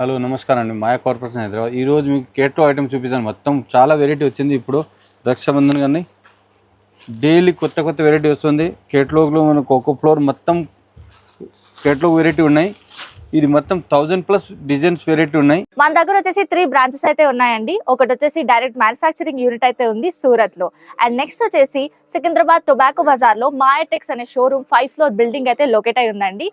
Hello నమస్కారం అండి. మాయా corporation Hyderabad. ఈరోజు మీకు కేటో ఐటమ్ చూపిస్తాను. మొత్తం చాలా వెరైటీ వచ్చింది. ఇప్పుడు రక్షాబంధన్ కానీ డైలీ కొత్త కొత్త వెరైటీ వస్తుంది. కేటలాగ్లో మనకు ఒక ఫ్లోర్ మొత్తం కేటలాగ్ వెరైటీ ఉన్నాయి. ఇది మొత్తం 1000+ డిజైన్స్ వెరైటీ ఉన్నాయి. మన దగ్గర వచ్చేసి 3 బ్రాంచెస్ అయితే ఉన్నాయండి. ఒకటి వచ్చేసి డైరెక్ట్ మ్యానుఫ్యాక్చరింగ్ యూనిట్ అయితే ఉంది సూరత్ లో. అండ్ నెక్స్ట్ వచ్చేసి సికింద్రాబాద్ టొబాకో బజార్ లో మాయాటెక్స్ అనే షోరూమ్ 5 ఫ్లోర్ బిల్డింగ్ అయితే లొకేట్ అయి ఉందండి.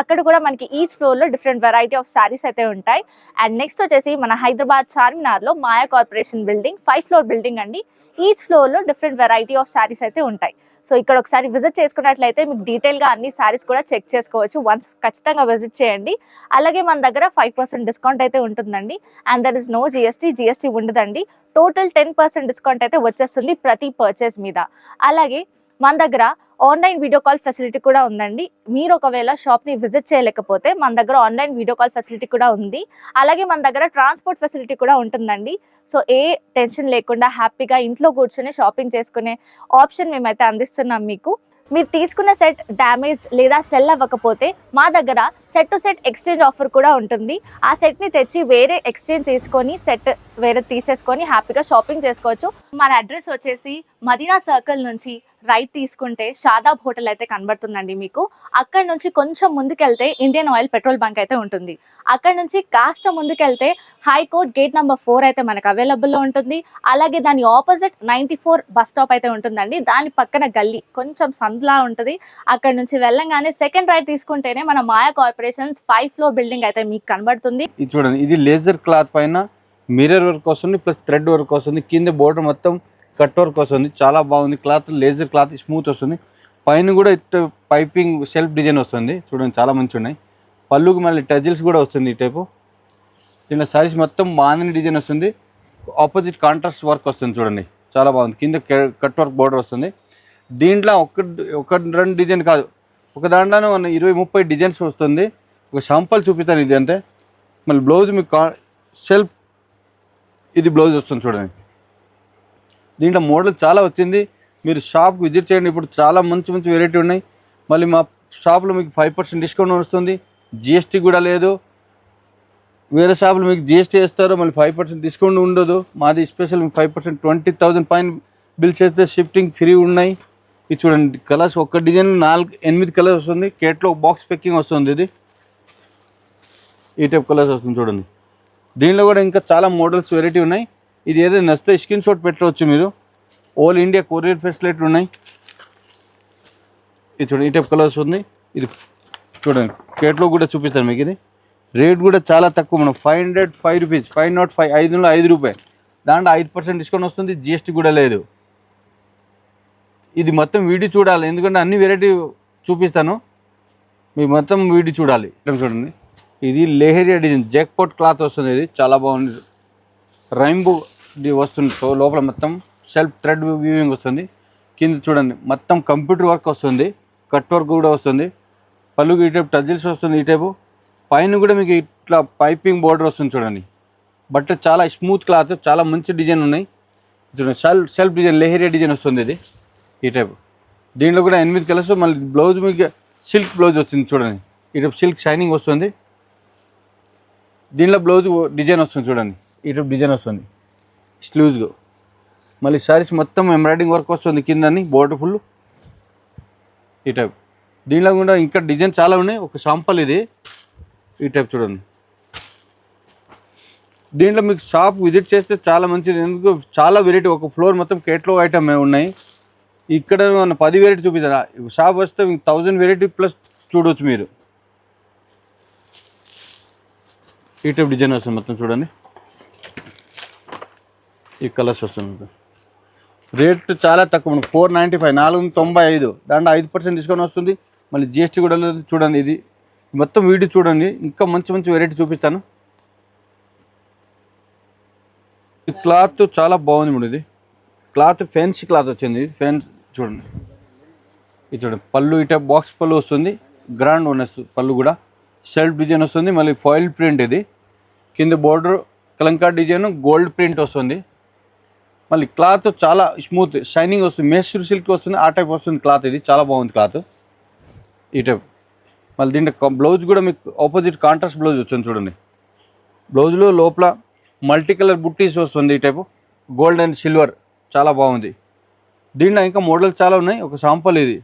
అక్కడ కూడా మనకి ఈచ్ ఫ్లోర్ లో డిఫరెంట్ వెరైటీ ఆఫ్ సారీస్ అయితే ఉంటాయి. అండ్ నెక్స్ట్ వచ్చేసి మన హైదరాబాద్ చార్మినార్ లో మాయా కార్పొరేషన్ బిల్డింగ్ 5 ఫ్లోర్ బిల్డింగ్ అండి. ఈచ్ ఫ్లోర్ లో డిఫరెంట్ వెరైటీ ఆఫ్ సారీస్ అయితే ఉంటాయి. సో ఇక్కడ ఒకసారి విజిట్ చేసుకున్నట్లయితే మీకు డీటెయిల్ గా అన్ని సారీస్ కూడా చెక్ చేసుకోవచ్చు. వన్స్ ఖచ్చితంగా విజిట్ చేయండి. అలాగే మన దగ్గర 5% డిస్కౌంట్ అయితే ఉంటుందండి. And there is no GST ఉండదండి. టోటల్ 10% డిస్కౌంట్ అయితే వచ్చేస్తుంది ప్రతి పర్చేస్ మీద. అలాగే మన దగ్గర ఆన్లైన్ వీడియో కాల్ ఫెసిలిటీ కూడా ఉందండి. మీరు ఒకవేళ షాప్ ని విజిట్ చేయలేకపోతే మన దగ్గర ఆన్లైన్ వీడియో కాల్ ఫెసిలిటీ కూడా ఉంది. అలాగే మన దగ్గర ట్రాన్స్పోర్ట్ ఫెసిలిటీ కూడా ఉంటుందండి. సో ఏ టెన్షన్ లేకుండా హ్యాపీగా ఇంట్లో కూర్చొని షాపింగ్ చేసుకునే ఆప్షన్ మేమైతే అందిస్తున్నాం మీకు. మీరు తీసుకున్న సెట్ డ్యామేజ్డ్ లేదా సెల్ అవ్వకపోతే మా దగ్గర set to set exchange offer కూడా ఉంటుంది. ఆ సెట్ని తెచ్చి వేరే ఎక్స్చేంజ్ చేసుకొని సెట్ వేరే తీసేసుకొని హ్యాపీగా షాపింగ్ చేసుకోవచ్చు. మన అడ్రస్ వచ్చేసి మదీనా సర్కిల్ నుంచి రైట్ తీసుకుంటే షాదాబ్ హోటల్ అయితే కనబడుతుందండి మీకు. అక్కడ నుంచి కొంచెం ముందుకెళ్తే ఇండియన్ ఆయిల్ పెట్రోల్ బంక్ అయితే ఉంటుంది. అక్కడ నుంచి కాస్త ముందుకెళ్తే హైకోర్ట్ గేట్ నెంబర్ 4 అయితే మనకు అవైలబుల్లో ఉంటుంది. అలాగే దాని ఆపోజిట్ 94 బస్ స్టాప్ అయితే ఉంటుందండి. దాని పక్కన గల్లీ కొంచెం సందులా ఉంటుంది. అక్కడ నుంచి వెళ్ళంగానే సెకండ్ రైట్ తీసుకుంటేనే మన మాయా కార్పొరేషన్స్ 5 ఫ్లోర్ బిల్డింగ్ అయితే మీకు కనబడుతుంది. ఇది చూడండి, ఇది లేజర్ క్లాత్ పైన మిర్రర్ వర్క్ వస్తుంది, ప్లస్ థ్రెడ్ వర్క్ వస్తుంది. కింద బోర్డర్ మొత్తం కట్ వర్క్ వస్తుంది. చాలా బాగుంది. క్లాత్ లేజర్ క్లాత్ స్మూత్ వస్తుంది. పైన కూడా ఇటు పైపింగ్ సెల్ఫ్ డిజైన్ వస్తుంది. చూడండి చాలా మంచిగా ఉన్నాయి. పళ్ళుకి మళ్ళీ టజిల్స్ కూడా వస్తుంది ఈ టైపు. దీంట్లో సారీస్ మొత్తం బాగుంది డిజైన్ వస్తుంది. ఆపోజిట్ కాంట్రాస్ట్ వర్క్ వస్తుంది. చూడండి చాలా బాగుంది. కింద కట్ వర్క్ బోర్డర్ వస్తుంది. దీంట్లో ఒక రెండు డిజైన్ కాదు, ఒక దాంట్లోనే 20-30 డిజైన్స్ వస్తుంది. ఒక శాంపుల్ చూపిస్తాను. ఇది అంటే మళ్ళీ బ్లౌజ్ మీకు సెల్ఫ్ ఇది బ్లౌజ్ వస్తుంది. చూడండి దీంట్లో మోడల్ చాలా వచ్చింది. మీరు షాప్కి విజిట్ చేయండి. ఇప్పుడు చాలా మంచి మంచి వెరైటీ ఉన్నాయి. మళ్ళీ మా షాప్లో మీకు 5% డిస్కౌంట్ వస్తుంది. జిఎస్టీ కూడా లేదు. వేరే షాపులు మీకు జిఎస్టీ వేస్తారు, మళ్ళీ 5% డిస్కౌంట్ ఉండదు. మాది స్పెషల్ మీకు 5% 20,000 పైన బిల్ చేస్తే షిఫ్టింగ్ ఫ్రీ ఉన్నాయి. ఇది చూడండి కలర్స్, ఒక్క డిజైన్ 4-8 కలర్స్ వస్తుంది. కేట్లో బాక్స్ ప్యాకింగ్ వస్తుంది. ఇది ఈ టైప్ కలర్స్ వస్తుంది. చూడండి దీనిలో కూడా ఇంకా చాలా మోడల్స్ వెరైటీ ఉన్నాయి. ఇది ఏదైనా నచ్చితే స్క్రీన్ షాట్ పెట్టవచ్చు మీరు. ఆల్ ఇండియా కొరియర్ ఫెసిలిటీ ఉన్నాయి. ఇది చూడండి ఈ టైప్ కలర్స్ ఉంది. ఇది చూడండి కేట్లో కూడా చూపిస్తాను మీకు. ఇది రేట్ కూడా చాలా తక్కువ. మనం 505 రూపీస్, 505, 5 రూపాయలు. దాంట్లో 5% డిస్కౌంట్ వస్తుంది. జిఎస్టీ కూడా లేదు. ఇది మొత్తం వీడియో చూడాలి, ఎందుకంటే అన్ని వెరైటీ చూపిస్తాను. మీకు మొత్తం వీడియో చూడాలి. చూడండి ఇది లెహరియా డిజైన్ జాక్పాట్ క్లాత్ వస్తుంది. ఇది చాలా బాగుంది. రైంబో వస్తుంది. సో లోపల మొత్తం సెల్ఫ్ థ్రెడ్ వీవింగ్ వస్తుంది. కింద చూడండి మొత్తం కంప్యూటర్ వర్క్ వస్తుంది. కట్ వర్క్ కూడా వస్తుంది. పళ్ళుకి ఈ టైపు టజిల్స్ వస్తుంది. ఈ టైపు పైన కూడా మీకు ఇట్లా పైపింగ్ బోర్డర్ వస్తుంది. చూడండి బట్ చాలా స్మూత్ క్లాత్, చాలా మంచి డిజైన్ ఉన్నాయి. చూడండి సెల్ఫ్ డిజైన్ లెహరియా డిజైన్ వస్తుంది. ఇది ఈ టైపు. దీంట్లో కూడా 8 కలర్స్. మళ్ళీ బ్లౌజ్ మీకు సిల్క్ బ్లౌజ్ వస్తుంది. చూడండి ఈ టైపు సిల్క్ షైనింగ్ వస్తుంది. దీంట్లో బ్లౌజ్ డిజైన్ వస్తుంది. చూడండి ఈ టైపు డిజైన్ వస్తుంది స్లీవ్స్గా. మళ్ళీ శారీస్ మొత్తం ఎంబ్రాయిడింగ్ వర్క్ వస్తుంది. కిందని బోర్డర్ ఫుల్ ఈ టైప్. దీనిలో కూడా ఇంకా డిజైన్ చాలా ఉన్నాయి. ఒక శాంపుల్ ఇది ఈ టైప్ చూడండి. దీంట్లో మీకు షాప్ విజిట్ చేస్తే చాలా మంచిది, ఎందుకు చాలా వెరైటీ. ఒక ఫ్లోర్ మొత్తం కేటలాగ్ ఐటమ్ ఉన్నాయి. ఇక్కడ మన 10 వెరైటీ చూపిస్తారా. షాప్ వస్తే మీకు 1000 వెరైటీ ప్లస్ చూడవచ్చు మీరు. ఈ టైప్ డిజైన్ వస్తుంది మొత్తం. చూడండి ఈ కలర్స్ వస్తుంది. రేట్ చాలా తక్కువ. మనకు 495, 495. దాంట్లో 5% డిస్కౌంట్ వస్తుంది. మళ్ళీ జిఎస్టీ కూడా లేదు. చూడండి ఇది మొత్తం వీడియో చూడండి. ఇంకా మంచి మంచి వెరైటీ చూపిస్తాను. ఈ క్లాత్ చాలా బాగుంది మేడం. ఇది క్లాత్ ఫ్యాన్సీ క్లాత్ వచ్చింది. చూడండి ఇది చూడండి. పళ్ళు ఇట బాక్స్ పళ్ళు వస్తుంది. గ్రాండ్ ఉన్నది పళ్ళు కూడా. సెల్ఫ్ డిజైన్ వస్తుంది. మళ్ళీ ఫాయిల్ ప్రింట్. ఇది కింద border Kalamkari design gold print వస్తుంది. మళ్ళీ క్లాత్ చాలా స్మూత్ షైనింగ్ వస్తుంది. మేస్ట్రీ సిల్క్ వస్తుంది. ఆ టైప్ వస్తుంది క్లాత్. ఇది చాలా బాగుంది క్లాత్ ఈ టైప్. మళ్ళీ దీంట్లో బ్లౌజ్ కూడా మీకు ఆపోజిట్ కాంట్రాస్ట్ బ్లౌజ్ వచ్చింది. చూడండి బ్లౌజ్లో లోపల మల్టీ కలర్ బుట్టీస్ వస్తుంది, ఈ టైపు గోల్డ్ అండ్ సిల్వర్, చాలా బాగుంది. దీంట్లో ఇంకా మోడల్స్ చాలా ఉన్నాయి. ఒక శాంపుల్ ఇది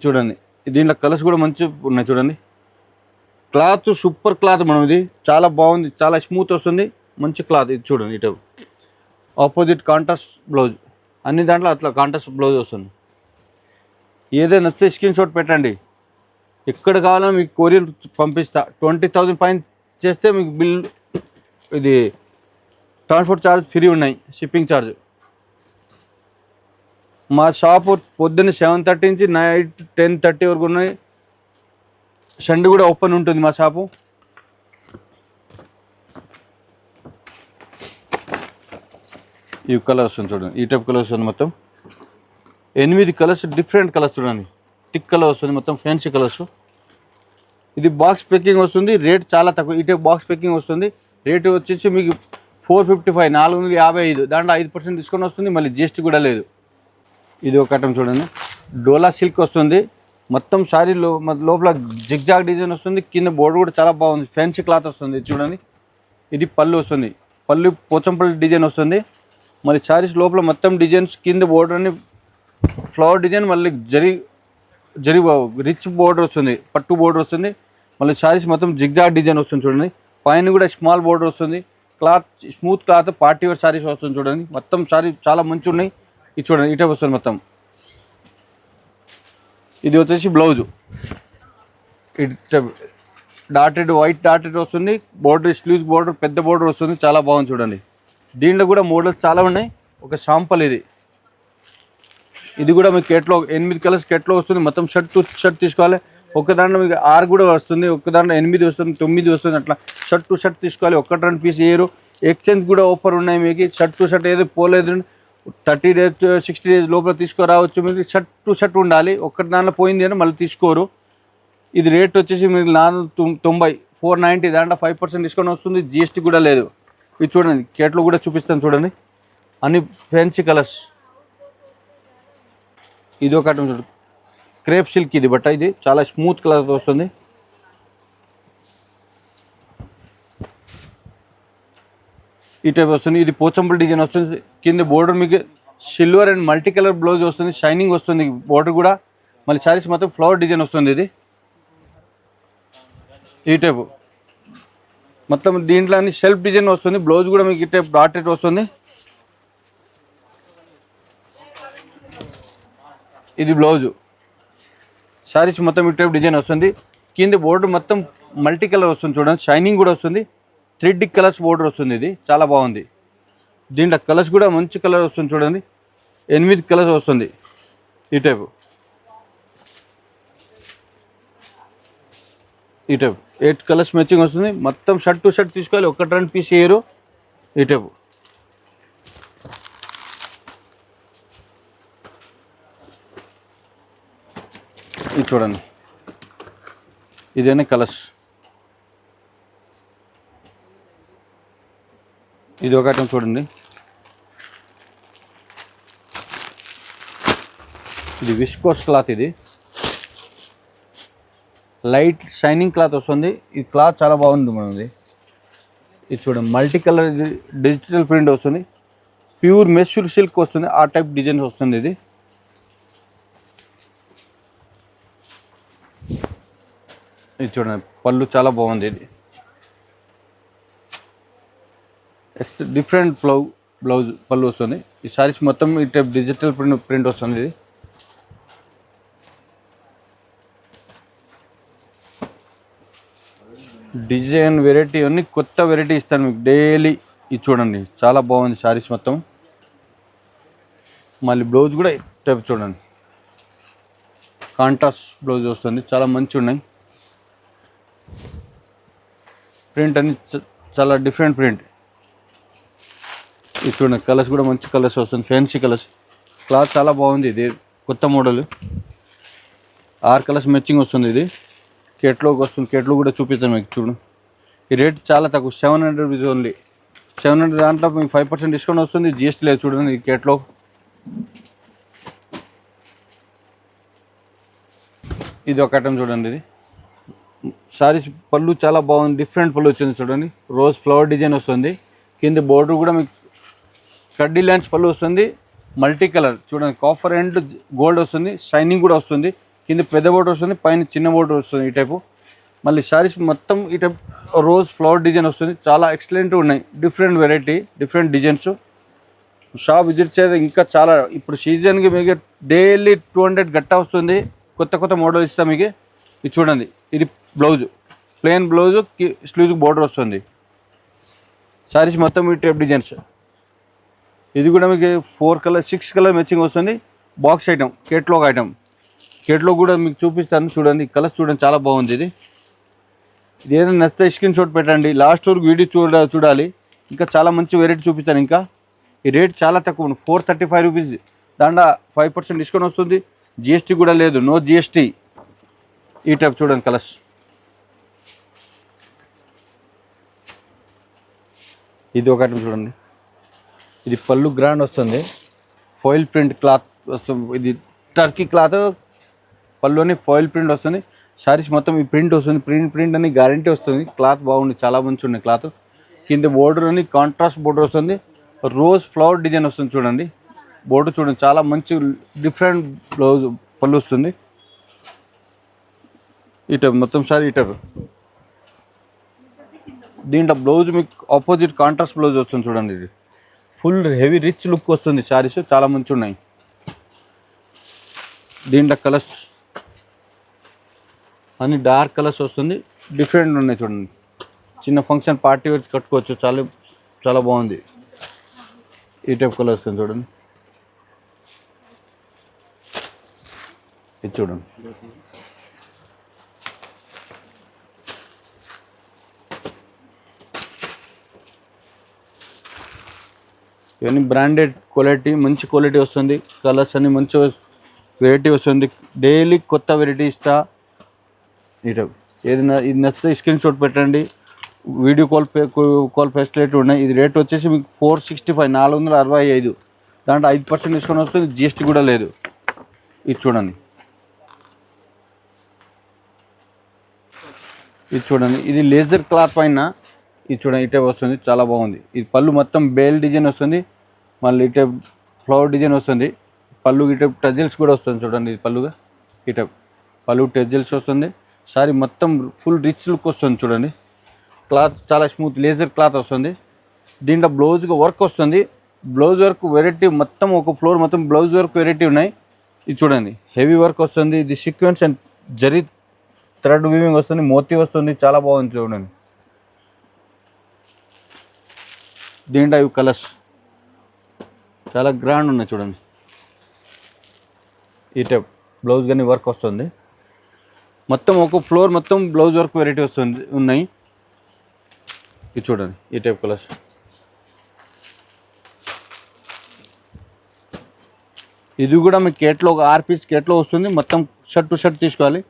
చూడండి. దీంట్లో కలర్స్ కూడా మంచి ఉన్నాయి చూడండి. క్లాత్ సూపర్ క్లాత్ మనం, ఇది చాలా బాగుంది, చాలా స్మూత్ వస్తుంది, మంచి క్లాత్. ఇది చూడండి, ఇటు ఆపోజిట్ కాంట్రాస్ట్ బ్లౌజ్, అన్ని దాంట్లో అట్లా కాంట్రాస్ట్ బ్లౌజ్ వస్తుంది. ఏదైనా నచ్చితే స్క్రీన్ షాట్ పెట్టండి. ఎక్కడ కావాలన్నా మీకు కొరియర్ పంపిస్తా. 20,000 పైన చేస్తే మీకు బిల్, ఇది ట్రాన్స్పోర్ట్ ఛార్జ్ ఫ్రీ ఉన్నాయి, షిప్పింగ్ ఛార్జ్. మా షాపు పొద్దున్న 7:30 నుంచి నైట్ 10:30 వరకు ఉన్నాయి. సండే కూడా ఓపెన్ ఉంటుంది మా షాపు. ఈ కలర్ వస్తుంది చూడండి, ఈ టైప్ కలర్ వస్తుంది. మొత్తం 8 కలర్స్, డిఫరెంట్ కలర్స్ చూడండి. టిక్ కలర్ వస్తుంది, మొత్తం ఫ్యాన్సీ కలర్స్. ఇది బాక్స్ ప్యాకింగ్ వస్తుంది, రేట్ చాలా తక్కువ. ఈ టైప్ బాక్స్ ప్యాకింగ్ వస్తుంది, రేట్ వచ్చేసి మీకు 455, 455. దాంట్లో 5% డిస్కౌంట్ వస్తుంది, మళ్ళీ జిఎస్టీ కూడా లేదు. ఇది ఒక ఐటమ్ చూడండి, డోలా సిల్క్ వస్తుంది. మొత్తం శారీలో లోపల జిగ్జాగ్ డిజైన్ వస్తుంది, కింద బోర్డర్ కూడా చాలా బాగుంది, ఫ్యాన్సీ క్లాత్ వస్తుంది చూడండి. ఇది పళ్ళు వస్తుంది, పళ్ళు పోచంపల్లి డిజైన్ వస్తుంది. మళ్ళీ శారీస్ లోపల మొత్తం డిజైన్స్, కింద బోర్డర్ అని ఫ్లవర్ డిజైన్, మళ్ళీ జరీ రిచ్ బోర్డర్ వస్తుంది, పట్టు బోర్డర్ వస్తుంది. మళ్ళీ శారీస్ మొత్తం జిగ్జాగ్ డిజైన్ వస్తుంది చూడండి. పైన కూడా స్మాల్ బోర్డర్ వస్తుంది. Cloth smooth cloth, party wear saris వస్తుంది చూడండి. మొత్తం శారీ చాలా మంచి ఉన్నాయి. ఇది చూడండి, ఇటే వస్తుంది మొత్తం. ఇది వచ్చేసి బ్లౌజు, డాటెడ్ వైట్ డాటెడ్ వస్తుంది. బోర్డర్ స్లీవ్స్ బోర్డర్, పెద్ద బోర్డర్ వస్తుంది, చాలా బాగుంది చూడండి. దీంట్లో కూడా మోడల్స్ చాలా ఉన్నాయి. ఒక శాంపుల్ ఇది కూడా మీకు కేటలాగ్ 8 కలర్స్ కేటలాగ్ వస్తుంది. మొత్తం షర్ట్ టు షర్ట్ తీసుకోవాలి. ఒక దాంట్లో మీకు 6 కూడా వస్తుంది, ఒక దాంట్లో 8 వస్తుంది, 9 వస్తుంది. అట్లా షర్ట్ టు షర్ట్ తీసుకోవాలి. 1-2 పీస్ వేయరు. ఎక్స్చేంజ్ కూడా ఆఫర్ ఉన్నాయి మీకు. షర్ట్ టు షర్ట్ ఏదో పోలేదు, 30 days 60 days లోపల తీసుకురావచ్చు. మీకు షర్ట్ టు షర్ట్ ఉండాలి. ఒక్కటి దాంట్లో పోయింది అని మళ్ళీ తీసుకోరు. ఇది రేట్ వచ్చేసి మీకు 490, 490. దాంట్లో 5% డిస్కౌంట్ వస్తుంది, జిఎస్టీ కూడా లేదు. ఇది చూడండి, కేట్లో కూడా చూపిస్తాను చూడండి, అన్ని ఫ్యాన్సీ కలర్స్. ఇది ఒక ఐటమ్ చూడండి, క్రేప్ సిల్క్. ఇది బట్ట, ఇది చాలా స్మూత్ కలర్ వస్తుంది. ఈ టైప్ వస్తుంది. ఇది పోచంపల్లి డిజైన్ వస్తుంది. కింద బోర్డర్ మీకు silver and multi colour blouse వస్తుంది, షైనింగ్ వస్తుంది బోర్డర్ కూడా. మళ్ళీ శారీస్ మొత్తం ఫ్లవర్ డిజైన్ వస్తుంది. ఇది ఈ టైపు మొత్తం దీంట్లో అన్ని సెల్ఫ్ డిజైన్ వస్తుంది. బ్లౌజ్ కూడా మీకు ఈ టైప్ డాటెడ్ వస్తుంది. ఇది బ్లౌజు, శారీస్ మొత్తం ఈ టైప్ డిజైన్ వస్తుంది. కింద బోర్డర్ మొత్తం మల్టీ కలర్ వస్తుంది చూడండి, షైనింగ్ కూడా వస్తుంది. 3D కలర్స్ బోర్డర్ వస్తుంది. ఇది చాలా బాగుంది. దీంట్లో కలర్స్ కూడా మంచి కలర్ వస్తుంది చూడండి, 8 కలర్స్ వస్తుంది. ఈ టైపు 8 కలర్స్ మ్యాచింగ్ వస్తుంది. మొత్తం షర్ట్ టు షర్ట్ తీసుకోవాలి. 1-2 పీస్ వేయరు. ఈ టైపు ఇది చూడండి, ఇదేనా కలర్స్. ఇది ఒక ఐటమ్ చూడండి, ఇది విస్కోస్ క్లాత్. ఇది లైట్ షైనింగ్ క్లాత్ వస్తుంది. ఈ క్లాత్ చాలా బాగుంది మనది. ఇది చూడండి, మల్టీ కలర్ డిజిటల్ ప్రింట్ వస్తుంది. ప్యూర్ మెష్యూర్ సిల్క్ వస్తుంది, ఆ టైప్ డిజైన్స్ వస్తుంది. ఇది చూడండి, పళ్ళు చాలా బాగుంది. ఇది డిఫరెంట్ బ్లౌజ్ పళ్ళు వస్తుంది. ఈ సారీస్ మొత్తం ఈ టైప్ డిజిటల్ ప్రింట్ వస్తుంది. ఇది డిజైన్ వెరైటీ అన్ని కొత్త వెరైటీ ఇస్తాను మీకు డైలీ. ఇది చూడండి, చాలా బాగుంది సారీస్ మొత్తం. మళ్ళీ బ్లౌజ్ కూడా టైప్ చూడండి, కాంట్రాస్ట్ బ్లౌజ్ వస్తుంది, చాలా మంచి ఉన్నాయి. ప్రింట్ అన్ని చాలా డిఫరెంట్ ప్రింట్. ఇది చూడండి, కలర్స్ కూడా మంచి కలర్స్ వస్తుంది, ఫ్యాన్సీ కలర్స్. క్లాత్ చాలా బాగుంది. ఇది కొత్త మోడల్, 6 కలర్స్ మ్యాచింగ్ వస్తుంది. ఇది కేటలాగ్ వస్తుంది. కేటలాగ్ కూడా చూపిస్తాను మీకు. చూడండి, ఈ రేట్ చాలా తక్కువ, 700 రూపీస్ ఓన్లీ. 700 దాంట్లో మీకు 5% డిస్కౌంట్ వస్తుంది, జిఎస్టీ లేదు. చూడండి, ఈ కేటలాగ్. ఇది ఒక ఐటమ్ చూడండి, ఇది సారీస్ పళ్ళు చాలా బాగుంది, డిఫరెంట్ పళ్ళు వచ్చింది చూడండి. రోజ్ ఫ్లవర్ డిజైన్ వస్తుంది. కింద బోర్డర్ కూడా మీకు కడ్డీ ల్యాన్స్ పళ్ళు వస్తుంది. మల్టీ కలర్ చూడండి, కాఫర్ అండ్ గోల్డ్ వస్తుంది. షైనింగ్ కూడా వస్తుంది. కింద పెద్ద బోర్డర్ వస్తుంది, పైన చిన్న బోర్డర్ వస్తుంది ఈ టైపు. మళ్ళీ శారీస్ మొత్తం ఈ టైప్ రోజ్ ఫ్లవర్ డిజైన్ వస్తుంది. చాలా ఎక్సలెంట్ ఉన్నాయి, different variety, different designs. Shop visit చేస్తే ఇంకా చాలా, ఇప్పుడు సీజన్కి మీకు డైలీ 200 గట్టా వస్తుంది. కొత్త కొత్త మోడల్ ఇస్తాం మీకు. ఇది చూడండి, ఇది బ్లౌజ్, ప్లెయిన్ బ్లౌజ్, స్లీవ్కి బోర్డర్ వస్తుంది. శారీస్ మొత్తం ఈ టైప్ డిజైన్స్. ఇది కూడా మీకు 4 కలర్ 6 కలర్ మ్యాచింగ్ వస్తుంది. Box item, catalogue item. Catalogue కూడా మీకు చూపిస్తాను చూడండి. కలర్స్ చూడండి, చాలా బాగుంది. ఇది ఏదైనా నచ్చితే స్క్రీన్ షాట్ పెట్టండి. లాస్ట్ వరకు వీడియో చూడాలి. ఇంకా చాలా మంచి వెరైటీ చూపిస్తాను. ఇంకా ఈ రేట్ చాలా తక్కువ, 435 రూపీస్. దాంట్లో 5% డిస్కౌంట్ వస్తుంది. జిఎస్టీ కూడా లేదు, నో జిఎస్టీ. ఈ టైప్ చూడండి కలర్స్. ఇది ఒక ఐటమ్ చూడండి. ఇది పళ్ళు గ్రాండ్ వస్తుంది. ఫాయిల్ ప్రింట్ క్లాత్ వస్తుంది. ఇది టర్కీ క్లాత్, పళ్ళుని ఫాయిల్ ప్రింట్ వస్తుంది. శారీస్ మొత్తం ఈ ప్రింట్ వస్తుంది. ప్రింట్ అని గ్యారంటీ వస్తుంది. క్లాత్ బాగుంది, చాలా మంచి ఉన్నాయి క్లాత్. కింద బోర్డర్ అని కాంట్రాస్ట్ బోర్డర్ వస్తుంది. రోజ్ ఫ్లవర్ డిజైన్ వస్తుంది చూడండి. బోర్డర్ చూడండి, చాలా మంచి డిఫరెంట్ బ్లౌజ్ పళ్ళు వస్తుంది. ఈ టైప్ మొత్తం సారీ ఈ టైప్. దీంట్లో బ్లౌజ్ మీకు ఆపోజిట్ కాంట్రాస్ట్ బ్లౌజ్ వస్తుంది చూడండి. ఇది ఫుల్ హెవీ రిచ్ లుక్ వస్తుంది. శారీస్ చాలా మంచి ఉన్నాయి. దీంట్లో కలర్స్ అన్ని డార్క్ కలర్స్ వస్తుంది, డిఫరెంట్ ఉన్నాయి చూడండి. చిన్న ఫంక్షన్ పార్టీ వేర్ కట్టుకోవచ్చు, చాలా చాలా బాగుంది. ఈ టైప్ కలర్ వస్తుంది చూడండి. ఇది చూడండి, ఇవన్నీ బ్రాండెడ్ క్వాలిటీ, మంచి క్వాలిటీ వస్తుంది. కలర్స్ అన్ని మంచి వెరైటీ వస్తుంది. డైలీ కొత్త వెరైటీ ఇస్తా. ఏదైనా ఇది నచ్చితే స్క్రీన్ షాట్ పెట్టండి. వీడియో కాల్ ఫెసిలిటీ ఉన్నాయి. ఇది రేట్ వచ్చేసి మీకు 465, 465. దాంట్లో 5% డిస్కౌంట్ వస్తుంది. జిఎస్టీ కూడా లేదు. ఇది చూడండి, ఇది చూడండి. ఇది లేజర్ క్లాత్ పైన ఇది చూడండి, ఈ టైప్ వస్తుంది, చాలా బాగుంది. ఇది పళ్ళు మొత్తం బేల్ డిజైన్ వస్తుంది. మళ్ళీ ఈ టైప్ ఫ్లవర్ డిజైన్ వస్తుంది. పళ్ళు ఈ టైప్ టజిల్స్ కూడా వస్తుంది చూడండి. ఇది పళ్ళుగా ఈ టైప్ పళ్ళు టజిల్స్ వస్తుంది. సారీ మొత్తం ఫుల్ రిచ్ లుక్ వస్తుంది చూడండి. క్లాత్ చాలా స్మూత్ లేజర్ క్లాత్ వస్తుంది. దీంట్లో బ్లౌజ్గా వర్క్ వస్తుంది. బ్లౌజ్ వర్క్ వెరైటీ మొత్తం, ఒక ఫ్లోర్ మొత్తం బ్లౌజ్ వర్క్ వెరైటీ ఉన్నాయి. ఇది చూడండి, హెవీ వర్క్ వస్తుంది. ఇది sequence and zari thread weaving వస్తుంది, మోతీ వస్తుంది, చాలా బాగుంది చూడండి. దీంట్లో ఇవి కలర్స్ చాలా గ్రాండ్ ఉన్నాయి చూడండి. ఈ టైప్ బ్లౌజ్ కానీ వర్క్ వస్తుంది. మొత్తం ఒక ఫ్లోర్ మొత్తం బ్లౌజ్ వర్క్ వెరైటీ వస్తుంది ఉన్నాయి. ఇది చూడండి, ఈ టైప్ కలర్స్. ఇది కూడా మీకు కేట్లో ఒక 6 పీస్ కేట్లో వస్తుంది. మొత్తం షర్ట్ టు షర్ట్ తీసుకోవాలి.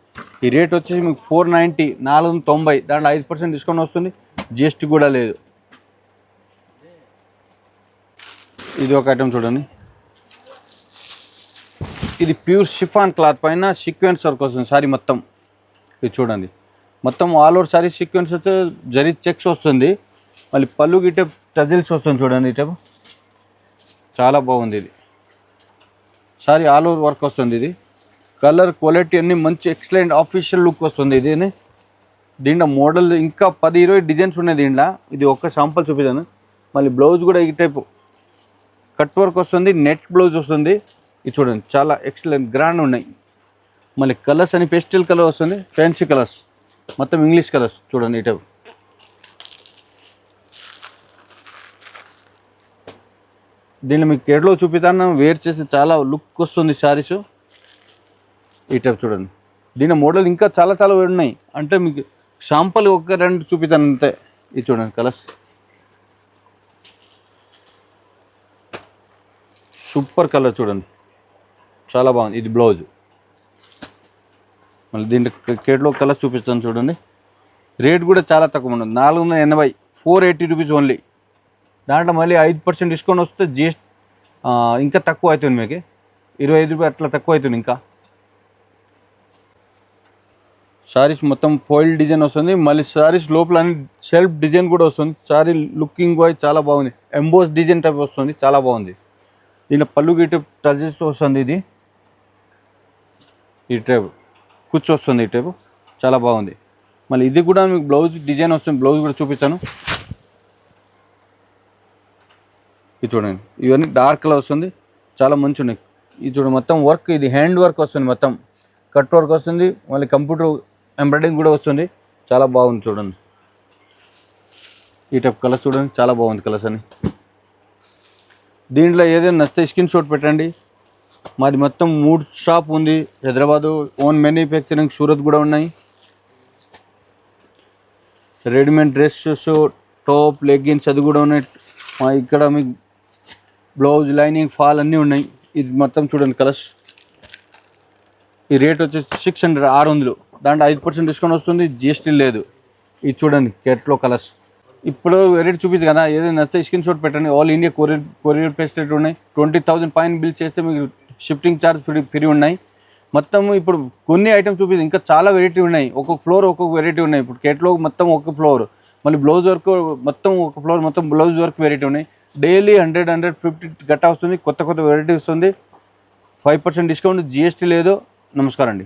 ఈ రేట్ వచ్చేసి మీకు 490, 490. దాంట్లో 5% డిస్కౌంట్ వస్తుంది. జిఎస్టీ కూడా లేదు. ఇది ఒక ఐటమ్ చూడండి. ఇది ప్యూర్ షిఫాన్ క్లాత్ పైన సీక్వెన్స్ వర్క్ వస్తుంది సారీ మొత్తం. ఇది చూడండి, మొత్తం ఆల్ ఓవర్ సారీ సీక్వెన్స్ వస్తే జరీ చెక్స్ వస్తుంది. మళ్ళీ పళ్ళు గిట్ట టజిల్స్ వస్తుంది చూడండి. ఈ టైప్ చాలా బాగుంది. ఇది సారీ ఆల్ ఓవర్ వర్క్ వస్తుంది. ఇది కలర్ క్వాలిటీ అన్నీ మంచి ఎక్సలెంట్ ఆఫీషియల్ లుక్ వస్తుంది. ఇది దీంట్లో మోడల్ ఇంకా 10-20 డిజైన్స్ ఉన్నాయి దీంట్లో. ఇది ఒక్క శాంపుల్ చూపిస్తాను. మళ్ళీ బ్లౌజ్ కూడా ఈ టైపు కట్ వర్క్ వస్తుంది, నెట్ బ్లౌజ్ వస్తుంది. ఇది చూడండి, చాలా ఎక్సలెంట్ గ్రాండ్ ఉన్నాయి. మళ్ళీ కలర్స్ అని పేస్టల్ కలర్ వస్తుంది, ఫ్యాన్సీ కలర్స్, మొత్తం ఇంగ్లీష్ కలర్స్ చూడండి. ఈ టైప్ దీన్ని మీకు కేట్లో చూపిస్తాను. వేర్ చేసి చాలా లుక్ వస్తుంది శారీస్. ఈ టైప్ చూడండి. దీని మోడల్ ఇంకా చాలా చాలా ఉన్నాయి. అంటే మీకు శాంపుల్ ఒక 2 చూపిస్తాను అంతే. ఇది చూడండి కలర్స్, సూపర్ కలర్ చూడండి, చాలా బాగుంది. ఇది బ్లౌజ్. మళ్ళీ దీంట్లో కేట్లో కలర్స్ చూపిస్తాను చూడండి. రేట్ కూడా చాలా తక్కువ ఉన్నది, 480, 480 రూపీస్ ఓన్లీ. దాంట్లో మళ్ళీ 5% డిస్కౌంట్ వస్తే జిఎస్టీ ఇంకా తక్కువ అవుతుంది. మీకు 25 రూపాయలు అట్లా తక్కువ అవుతుంది. ఇంకా శారీస్ మొత్తం ఫోయిల్ డిజైన్ వస్తుంది, మళ్ళీ శారీస్ లోపల అన్ని సెల్ఫ్ డిజైన్ కూడా వస్తుంది. శారీ లుకింగ్ వైజ్ చాలా బాగుంది, ఎంబోస్ డిజైన్ టైప్ వస్తుంది, చాలా బాగుంది. దీనిలో పళ్ళు గిట్టు టచెస్ వస్తుంది, ఇది ఈ టైప్ కుచ్చు వస్తుంది, ఈ టైపు చాలా బాగుంది. మళ్ళీ ఇది కూడా మీకు బ్లౌజ్ డిజైన్ వస్తుంది, బ్లౌజ్ కూడా చూపిస్తాను. ఇది చూడండి, ఇవన్నీ డార్క్ కలర్ వస్తుంది, చాలా మంచి ఉన్నాయి. ఇది చూడండి మొత్తం వర్క్, ఇది హ్యాండ్ వర్క్ వస్తుంది, మొత్తం కట్ వర్క్ వస్తుంది, మళ్ళీ కంప్యూటర్ ఎంబ్రాయిడింగ్ కూడా వస్తుంది, చాలా బాగుంది. చూడండి ఈ టైప్ కలర్స్ చూడండి, చాలా బాగుంది కలర్స్ అని. దీంట్లో ఏదైనా నచ్చితే స్క్రీన్ షాట్ పెట్టండి. మాది మొత్తం 3 షాప్ ఉంది, హైదరాబాదు ఓన్ మ్యానుఫ్యాక్చరింగ్, సూరత్ కూడా ఉన్నాయి. రెడీమేడ్ డ్రెస్సెస్, టాప్, లెగ్గిన్స్ అది కూడా ఉన్నాయి. ఇక్కడ మీకు బ్లౌజ్, లైనింగ్, ఫాల్ అన్నీ ఉన్నాయి. ఇది మొత్తం చూడండి కలర్స్. ఈ రేట్ వచ్చేసి 600, 600. దాంట్లో 5% డిస్కౌంట్ వస్తుంది, జిఎస్టీ లేదు. ఇది చూడండి కేట్లో కలర్స్. ఇప్పుడు రేట్ చూపించు కదా, ఏదైనా నచ్చితే స్క్రీన్ షాట్ పెట్టండి. ఆల్ ఇండియా కొరియర్ ఫెసిలిటీ ఉన్నాయి. 20,000 పైన బిల్ చేస్తే మీకు షిఫ్టింగ్ ఛార్జ్ ఫ్రీ ఉన్నాయి. మొత్తం ఇప్పుడు కొన్ని ఐటమ్స్ చూపించి, ఇంకా చాలా వెరైటీ ఉన్నాయి. ఒక్కొక్క ఫ్లోర్ ఒక్కొక్క వెరైటీ ఉన్నాయి. ఇప్పుడు కేట్లో మొత్తం ఒక ఫ్లోర్, మళ్ళీ బ్లౌజ్ వర్క్ మొత్తం ఒక ఫ్లోర్, మొత్తం బ్లౌజ్ వర్క్ వెరైటీ ఉన్నాయి. డైలీ 100, 150 గట్టా వస్తుంది, కొత్త వెరైటీ వస్తుంది. 5% డిస్కౌంట్, జిఎస్టీ లేదు. నమస్కారం అండి.